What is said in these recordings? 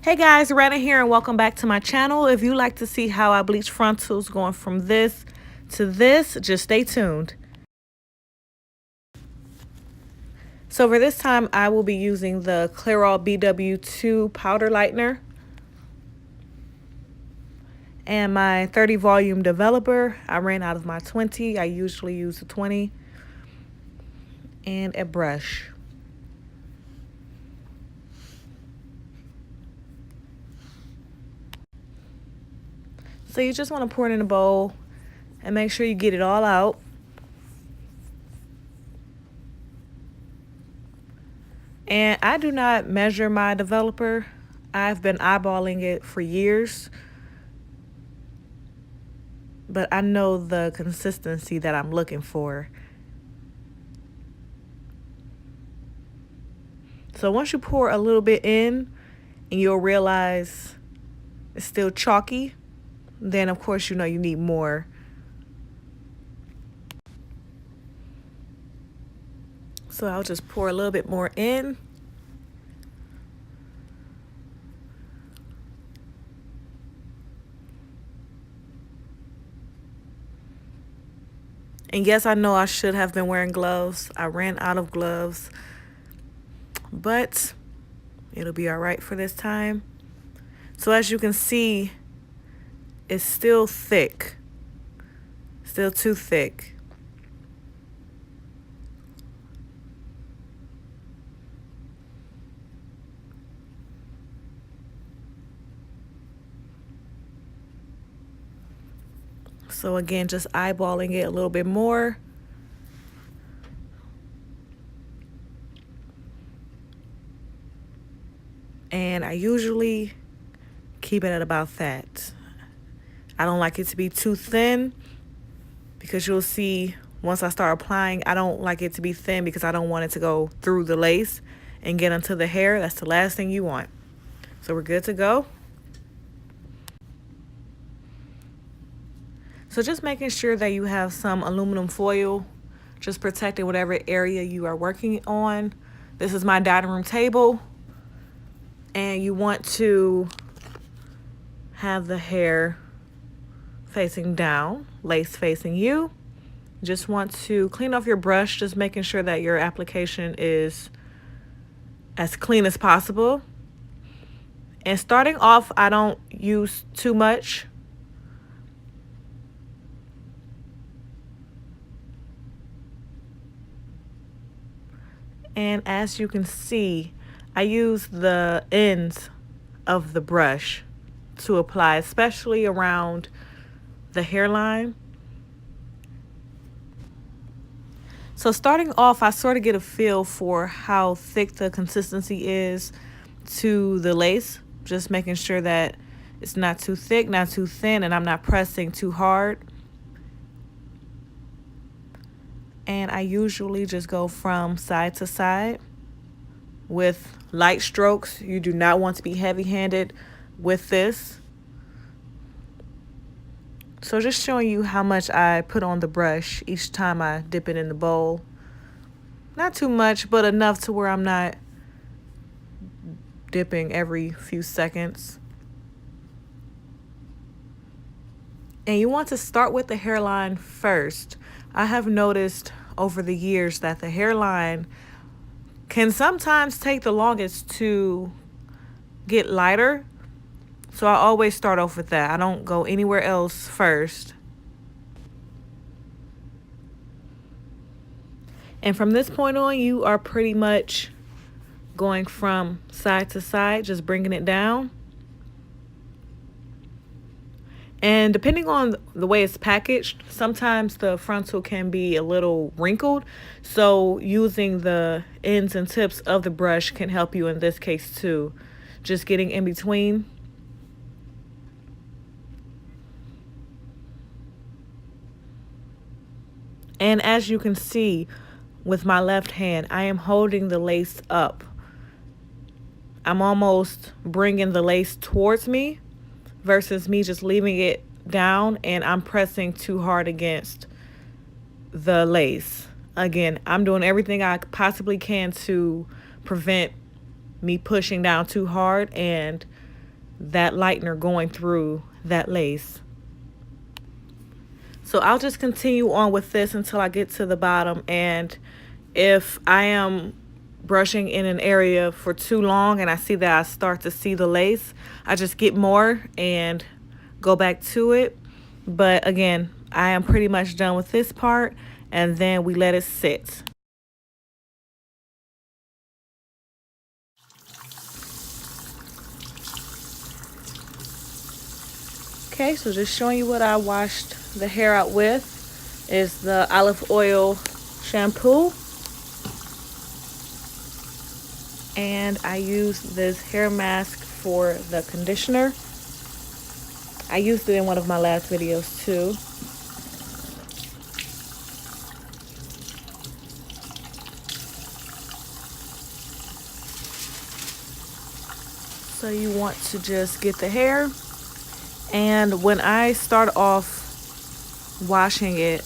Hey guys, Rana here and welcome back to my channel. If you like to see how I bleach frontals going from this to this, just stay tuned. So for this time, I will be using the Clairol BW2 Powder Lightener and my 30 volume developer. I ran out of my 20. I usually use the 20 and a brush. So you just want to pour it in a bowl and make sure you get it all out. And I do not measure my developer. I've been eyeballing it for years, but I know the consistency that I'm looking for. So once you pour a little bit in and you'll realize it's still chalky, then of course you know you need more. So I'll just pour a little bit more in. And yes, I know I should have been wearing gloves. I ran out of gloves, but it'll be all right for this time. So as you can see, it's still thick, still too thick. So again, just eyeballing it a little bit more. And I usually keep it at about that. I don't like it to be too thin because you'll see once I start applying, I don't like it to be thin because I don't want it to go through the lace and get into the hair. That's the last thing you want. So we're good to go. So just making sure that you have some aluminum foil, just protecting whatever area you are working on. This is my dining room table, and you want to have the hair facing down, lace facing you. Just want to clean off your brush, just making sure that your application is as clean as possible. And starting off, I don't use too much. And as you can see, I use the ends of the brush to apply, especially around the hairline. So starting off, I sort of get a feel for how thick the consistency is to the lace, just making sure that it's not too thick, not too thin, and I'm not pressing too hard. And I usually just go from side to side with light strokes. You do not want to be heavy-handed with this. So just showing you how much I put on the brush each time I dip it in the bowl. Not too much, but enough to where I'm not dipping every few seconds. And you want to start with the hairline first. I have noticed over the years that the hairline can sometimes take the longest to get lighter. So I always start off with that. I don't go anywhere else first. And from this point on, you are pretty much going from side to side, just bringing it down. And depending on the way it's packaged, sometimes the frontal can be a little wrinkled. So using the ends and tips of the brush can help you in this case too. Just getting in between. And as you can see with my left hand, I am holding the lace up. I'm almost bringing the lace towards me versus me just leaving it down and I'm pressing too hard against the lace. Again, I'm doing everything I possibly can to prevent me pushing down too hard and that lightener going through that lace. So I'll just continue on with this until I get to the bottom, and if I am brushing in an area for too long and I see that I start to see the lace, I just get more and go back to it. But again, I am pretty much done with this part, and then we let it sit. Okay, so just showing you what I washed the hair out with is the olive oil shampoo. And I used this hair mask for the conditioner. I used it in one of my last videos too. So you want to just get the hair, and when I start off washing it,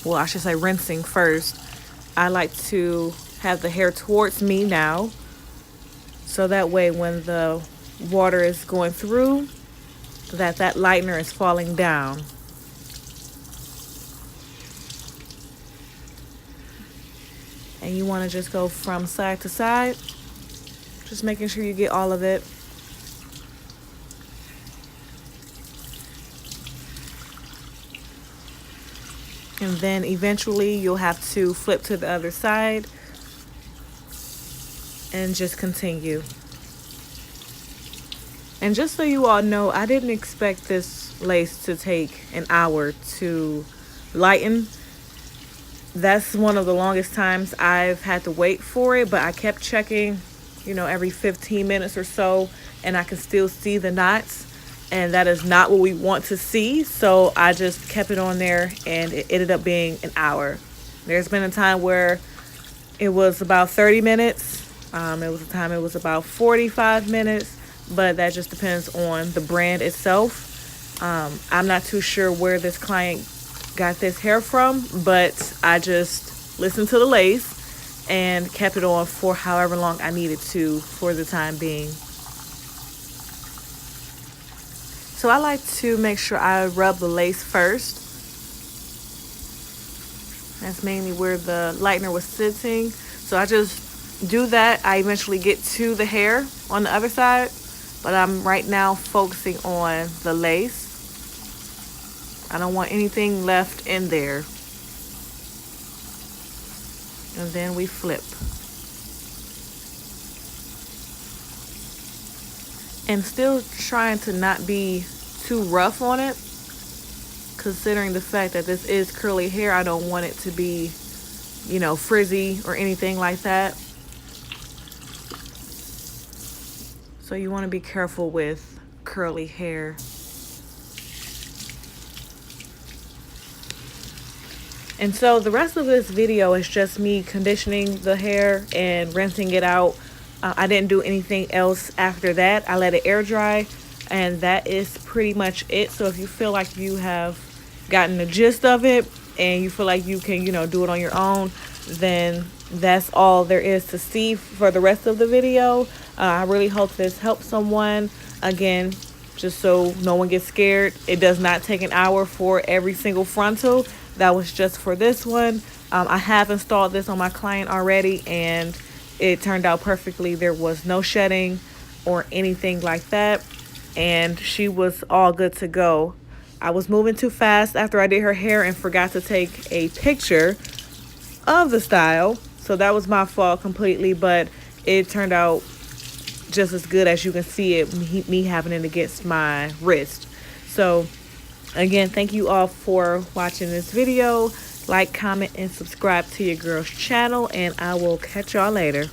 well, I should say rinsing first, I like to have the hair towards me now, so that way when the water is going through, that lightener is falling down. And you want to just go from side to side, just making sure you get all of it. And then eventually you'll have to flip to the other side and just continue. And just so you all know, I didn't expect this lace to take an hour to lighten. That's one of the longest times I've had to wait for it, but I kept checking, you know, every 15 minutes or so, and I can still see the knots. And that is not what we want to see, so I just kept it on there, and it ended up being an hour. There's been a time where it was about 30 minutes. It was a time it was about 45 minutes, but that just depends on the brand itself. I'm not too sure where this client got this hair from, but I just listened to the lace and kept it on for however long I needed to for the time being. So I like to make sure I rub the lace first. That's mainly where the lightener was sitting. So I just do that. I eventually get to the hair on the other side, but I'm right now focusing on the lace. I don't want anything left in there. And then we flip. And still trying to not be too rough on it, considering the fact that this is curly hair. I don't want it to be, you know, frizzy or anything like that. So you want to be careful with curly hair. And so the rest of this video is just me conditioning the hair and rinsing it out. I didn't do anything else after that. I let it air dry, and that is pretty much it. So if you feel like you have gotten the gist of it and you feel like you can, you know, do it on your own, then that's all there is to see for the rest of the video. I really hope this helps someone. Again, just so no one gets scared, it does not take an hour for every single frontal. That was just for this one. I have installed this on my client already, and it turned out perfectly. There was no shedding or anything like that, and she was all good to go. I was moving too fast after I did her hair and forgot to take a picture of the style, so that was my fault completely, but it turned out just as good as you can see it, me having it against my wrist. So again, thank you all for watching this video. Like, comment, and subscribe to your girl's channel, and I will catch y'all later.